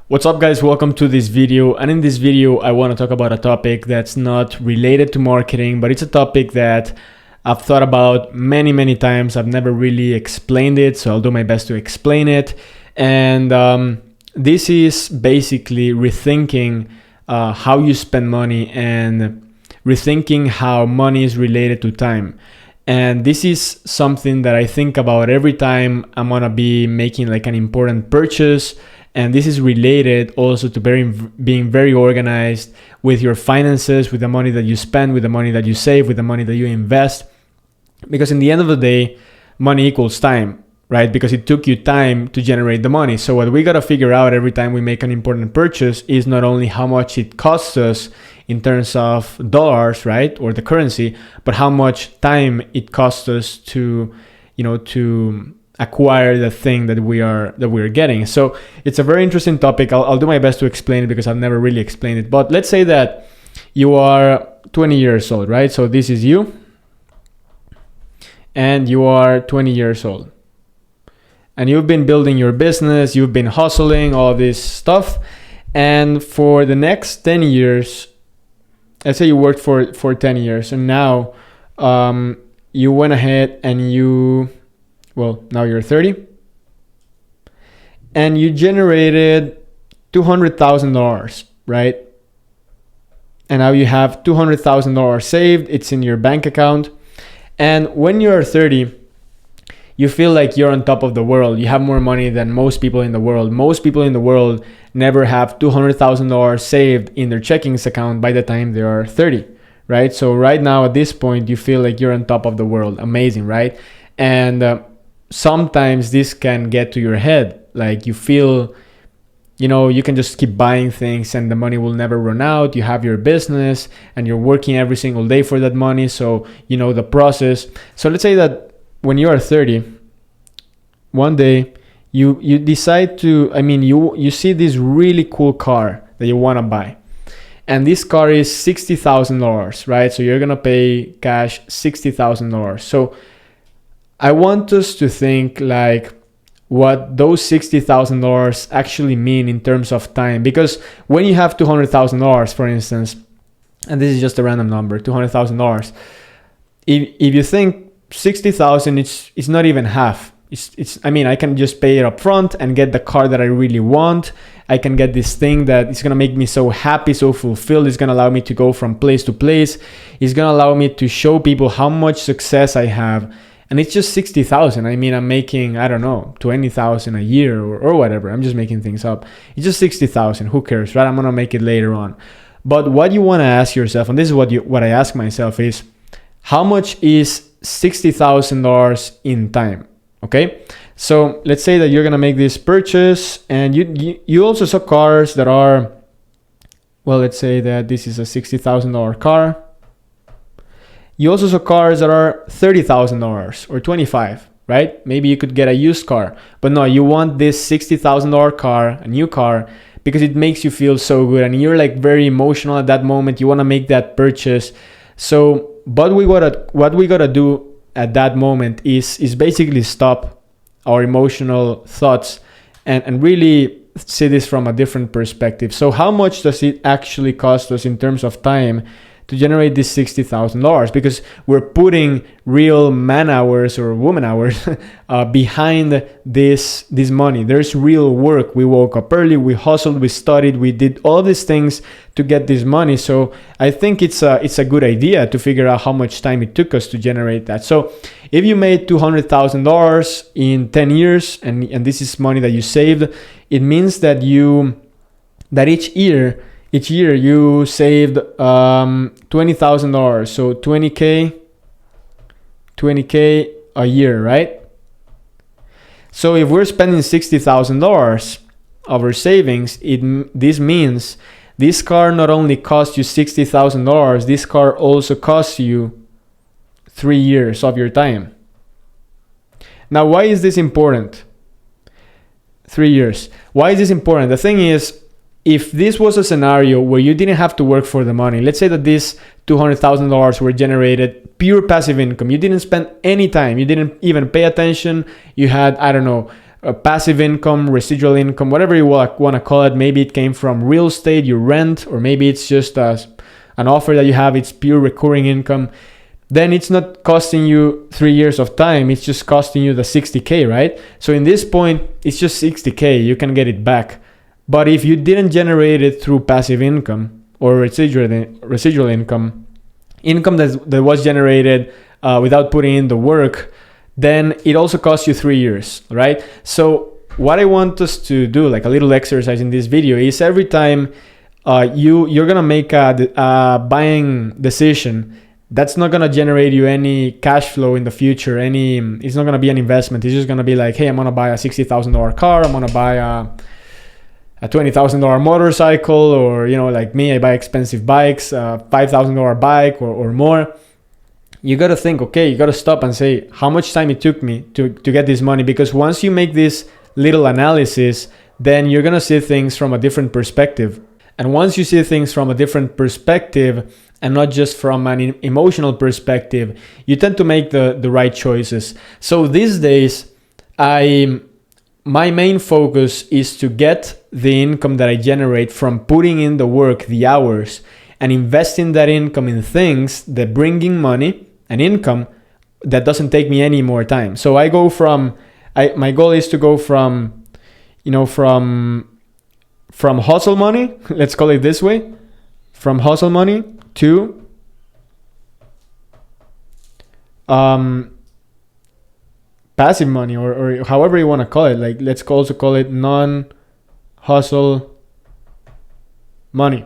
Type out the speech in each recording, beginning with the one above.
What's up guys, welcome to this video, and in this video I want to talk about a topic that's not related to marketing, but it's a topic that I've thought about many times. I've never really explained it, so I'll do my best to explain it. And this is basically rethinking how you spend money and rethinking how money is related to time. And this is something that I think about every time I'm gonna be making like an important purchase. And this is related also to being very organized with your finances, with the money that you spend, with the money that you save, with the money that you invest. Because in the end of the day, money equals time, right? Because it took you time to generate the money. So what we gotta figure out every time we make an important purchase is not only how much it costs us in terms of dollars, right? Or the currency, but how much time it costs us to acquire the thing that we're getting. So it's a very interesting topic. I'll do my best to explain it because I've never really explained it. But let's say that you are 20 years old, right? So this is you, and you are 20 years old. And you've been building your business, you've been hustling, all this stuff. And for the next 10 years, let's say you worked for 10 years, and now you went ahead and now you're 30, and you generated $200,000, right? And now you have $200,000 saved, it's in your bank account. And when you're 30, you feel like you're on top of the world. You have more money than most people in the world. Most people in the world never have $200,000 saved in their checkings account by the time they are 30, right? So right now at this point, you feel like you're on top of the world. Amazing, right? And sometimes this can get to your head. Like you feel, you can just keep buying things and the money will never run out. You have your business and you're working every single day for that money. So you know the process. So let's say that when you are 30, one day you decide to, you see this really cool car that you want to buy. And this car is $60,000, right? So you're going to pay cash $60,000. So I want us to think like what those $60,000 actually mean in terms of time. Because when you have $200,000, for instance, and this is just a random number, $200,000, if you think 60,000, it's not even half. I can just pay it up front and get the car that I really want. I can get this thing that is going to make me so happy, so fulfilled. It's going to allow me to go from place to place. It's going to allow me to show people how much success I have. And it's just 60,000. I'm making, 20,000 a year or whatever. I'm just making things up. It's just 60,000. Who cares, right? I'm going to make it later on. But what you want to ask yourself, and this is what I ask myself, is how much is $60,000 in time? Okay, so let's say that you're gonna make this purchase, and you also saw cars that are, let's say that this is a $60,000 car. You also saw cars that are $30,000 or $25,000, right? Maybe you could get a used car, but no, you want this $60,000 car, a new car, because it makes you feel so good, and you're like very emotional at that moment. You want to make that purchase. So, but what we gotta do at that moment is basically stop our emotional thoughts and really see this from a different perspective. So how much does it actually cost us in terms of time to generate this $60,000? Because we're putting real man hours or woman hours behind this money. There's real work. We woke up early, we hustled, we studied, we did all these things to get this money. So I think it's a good idea to figure out how much time it took us to generate that. So if you made $200,000 in 10 years, and this is money that you saved, it means that each year you saved $20,000. So 20K a year, right? So if we're spending $60,000 of our savings, this means this car not only costs you $60,000, this car also costs you 3 years of your time. Now, why is this important? 3 years. Why is this important? The thing is, if this was a scenario where you didn't have to work for the money, let's say that this $200,000 were generated pure passive income. You didn't spend any time. You didn't even pay attention. You had, passive income, residual income, whatever you want to call it. Maybe it came from real estate, you rent, or maybe it's just an offer that you have, it's pure recurring income. Then it's not costing you 3 years of time, it's just costing you the 60K, right? So in this point, it's just 60K, you can get it back. But if you didn't generate it through passive income or residual income that was generated without putting in the work, then it also costs you 3 years, right? So what I want us to do, like a little exercise in this video, is every time you're gonna make a buying decision that's not gonna generate you any cash flow in the future, it's not gonna be an investment. It's just gonna be like, hey, I'm gonna buy a $60,000 car, I'm gonna buy a $20,000 motorcycle, or like me, I buy expensive bikes, $5,000 bike or more. You got to think, okay, you got to stop and say how much time it took me to get this money. Because once you make this little analysis, then you're going to see things from a different perspective. And once you see things from a different perspective and not just from an emotional perspective, you tend to make the right choices. So these days, my main focus is to get the income that I generate from putting in the work, the hours, and investing that income in things that bring in money and income that doesn't take me any more time. So I go my goal is to go from hustle money, let's call it this way, from hustle money to passive money, or however you want to call it. Like, let's also call it non-hustle money.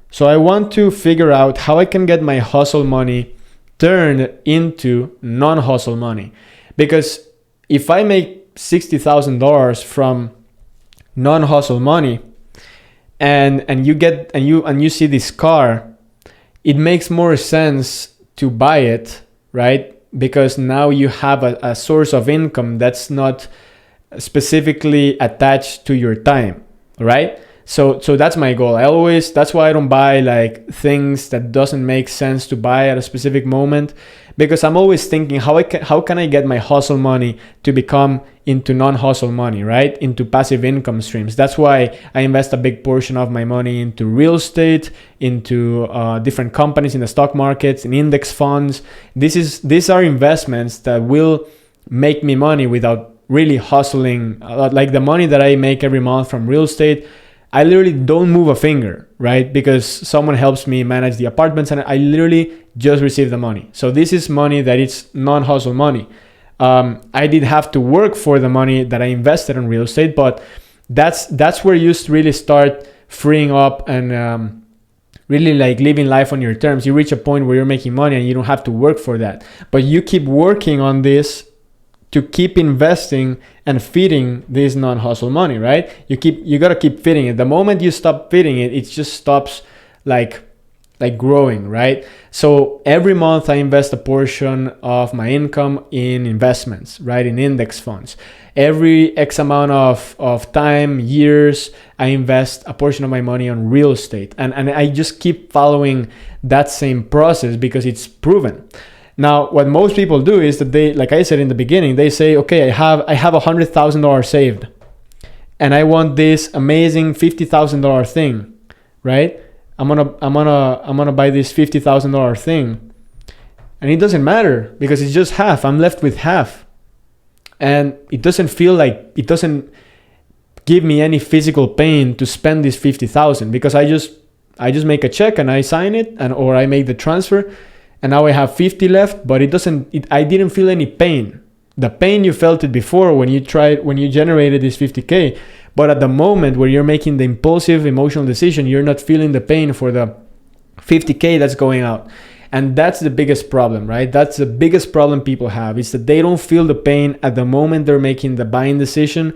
So I want to figure out how I can get my hustle money turned into non-hustle money. Because if I make $60,000 from non-hustle money, and you see this car, it makes more sense to buy it, right? Because now you have a source of income that's not specifically attached to your time, right? So that's my goal. That's why I don't buy like things that doesn't make sense to buy at a specific moment, because I'm always thinking how can I get my hustle money to become into non-hustle money, right? Into passive income streams. That's why I invest a big portion of my money into real estate, into different companies in the stock markets, in index funds. These are investments that will make me money without really hustling. Like the money that I make every month from real estate, I literally don't move a finger, right? Because someone helps me manage the apartments and I literally just receive the money. So this is money that it's non-hustle money. I did have to work for the money that I invested in real estate, but that's where you really start freeing up and really like living life on your terms. You reach a point where you're making money and you don't have to work for that. But you keep working on this to keep investing and feeding this non-hustle money, right? You gotta keep feeding it. The moment you stop feeding it, it just stops like growing, right? So every month I invest a portion of my income in investments, right? In index funds. Every X amount of time, years, I invest a portion of my money on real estate. And I just keep following that same process because it's proven. Now, what most people do is that they, like I said in the beginning, they say, okay, I have $100,000 saved and I want this amazing $50,000 thing, right? I'm gonna buy this $50,000 thing, and it doesn't matter because it's just half. I'm left with half, and it doesn't give me any physical pain to spend this $50,000 because I just make a check and I sign it, or I make the transfer, and now I have 50 left. But I didn't feel any pain. The pain you felt it before when you generated this 50K. But at the moment where you're making the impulsive emotional decision, you're not feeling the pain for the 50K that's going out. And that's the biggest problem, right? That's the biggest problem people have, is that they don't feel the pain at the moment they're making the buying decision.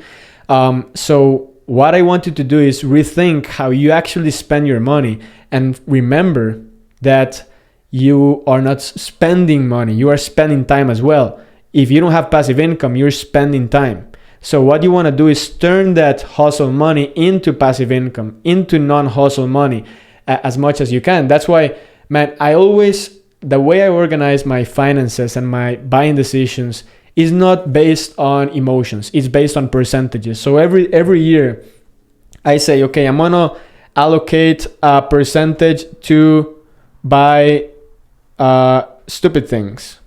So what I want you to do is rethink how you actually spend your money, and remember that you are not spending money, you are spending time as well. If you don't have passive income, you're spending time. So what you want to do is turn that hustle money into passive income, into non-hustle money as much as you can. That's why, man, the way I organize my finances and my buying decisions is not based on emotions. It's based on percentages. So every year I say, okay, I'm gonna allocate a percentage to buy stupid things.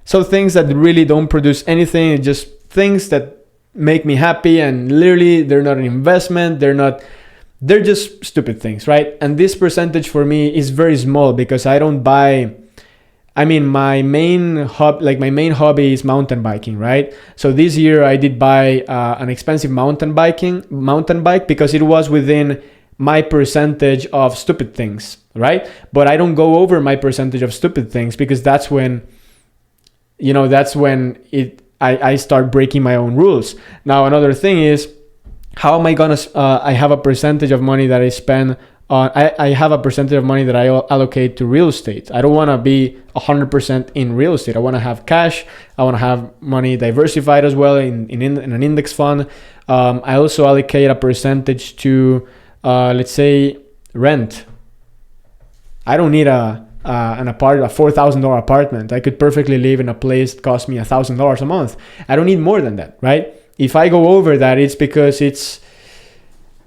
So things that really don't produce anything, just things that make me happy, and literally they're not an investment, they're just stupid things, right? And this percentage for me is very small because I don't buy, I mean, my main hobby is mountain biking, right? So this year I did buy an expensive mountain bike because it was within my percentage of stupid things, right? But I don't go over my percentage of stupid things because that's when I start breaking my own rules. Now, another thing is, how am I gonna, I have a percentage of money that I spend on, I have a percentage of money that I allocate to real estate. I don't wanna be 100% in real estate. I wanna have cash. I wanna have money diversified as well in an index fund. I also allocate a percentage to, let's say, rent. I don't need a $4,000 apartment. I could perfectly live in a place that costs me $1,000 a month. I don't need more than that, right? If I go over that, it's because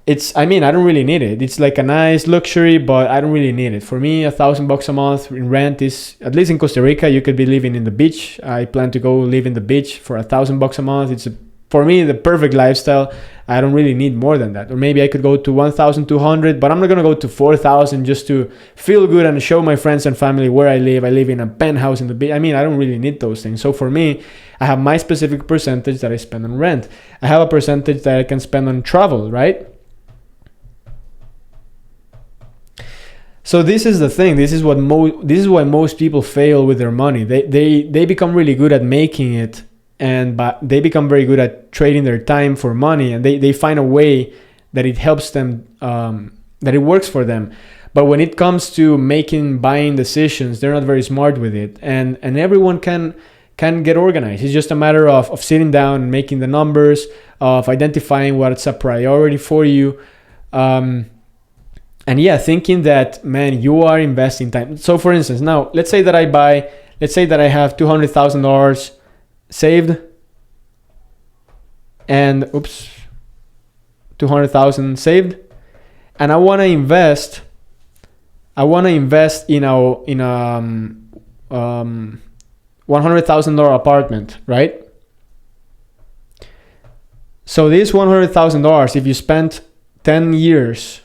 I don't really need it. It's like a nice luxury, but I don't really need it. For me, $1,000 a month in rent is, at least in Costa Rica, you could be living in the beach. I plan to go live in the beach for $1,000 a month. It's for me the perfect lifestyle. I don't really need more than that. Or maybe I could go to 1,200, but I'm not gonna go to 4,000 just to feel good and show my friends and family where I live. I live in a penthouse in the beach. I don't really need those things. So for me, I have my specific percentage that I spend on rent. I have a percentage that I can spend on travel, right? So this is the thing. This is why most people fail with their money. They become really good at making it, but they become very good at trading their time for money, and they find a way that it helps them, that it works for them. But when it comes to buying decisions, they're not very smart with it, and everyone can get organized. It's just a matter of sitting down and making the numbers, of identifying what's a priority for you, and thinking that, man, you are investing time. So for instance, now let's say that I have $200,000 saved, and 200,000 saved, and I want to invest in a $100,000 apartment, right? So this $100,000, if you spent 10 years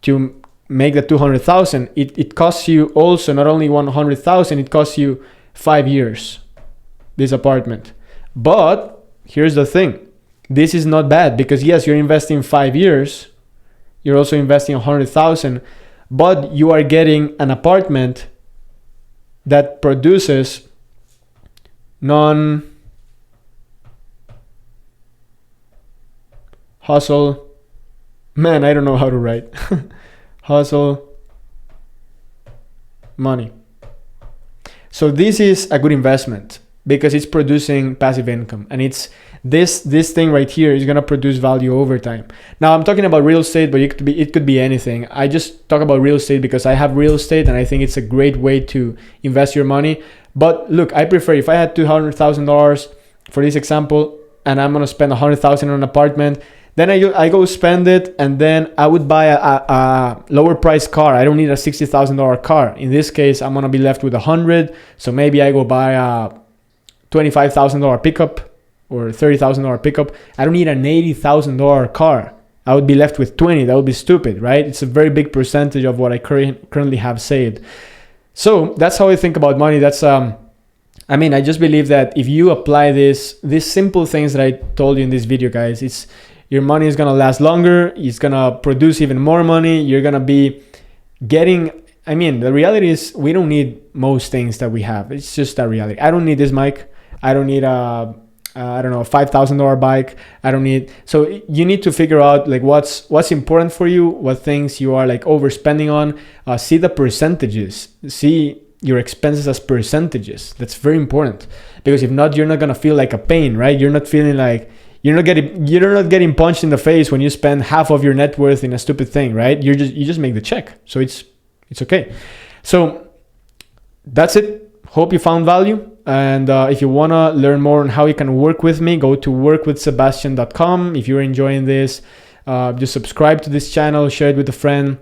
to make the 200,000, it costs you also not only 100,000, it costs you 5 years, this apartment. But here's the thing, this is not bad, because yes, you're investing 5 years, you're also investing 100,000, but you are getting an apartment that produces hustle, man, I don't know how to write. Hustle money. So this is a good investment because it's producing passive income, and it's this thing right here is gonna produce value over time. Now I'm talking about real estate, but it could be anything. I just talk about real estate because I have real estate and I think it's a great way to invest your money. But look, I prefer, if I had $200,000 for this example, and I'm gonna spend 100,000 on an apartment, then I go spend it, and then I would buy a lower price car. I don't need a $60,000 car. In this case, I'm gonna be left with 100. So maybe I go buy a $25,000 pickup or $30,000 pickup. I don't need an $80,000 car. I would be left with 20. That would be stupid, right? It's a very big percentage of what I currently have saved. So that's how I think about money. That's I just believe that if you apply these simple things that I told you in this video, guys, your money is gonna last longer. It's gonna produce even more money. You're gonna be getting. The reality is we don't need most things that we have. It's just a reality. I don't need this mic. I don't need a $5,000 bike. I don't need. So you need to figure out like what's important for you, what things you are like overspending on. See the percentages. See your expenses as percentages. That's very important, because if not, you're not gonna feel like a pain, right? You're not feeling like you're not getting punched in the face when you spend half of your net worth in a stupid thing, right? You just make the check, so it's okay. So that's it. Hope you found value. And if you want to learn more on how you can work with me, go to workwithsebastian.com. If you're enjoying this, just subscribe to this channel, share it with a friend.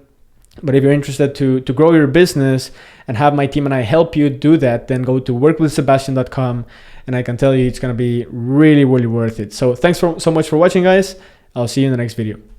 But if you're interested to grow your business and have my team and I help you do that, then go to workwithsebastian.com, and I can tell you it's going to be really, really worth it. So thanks so much for watching, guys. I'll see you in the next video.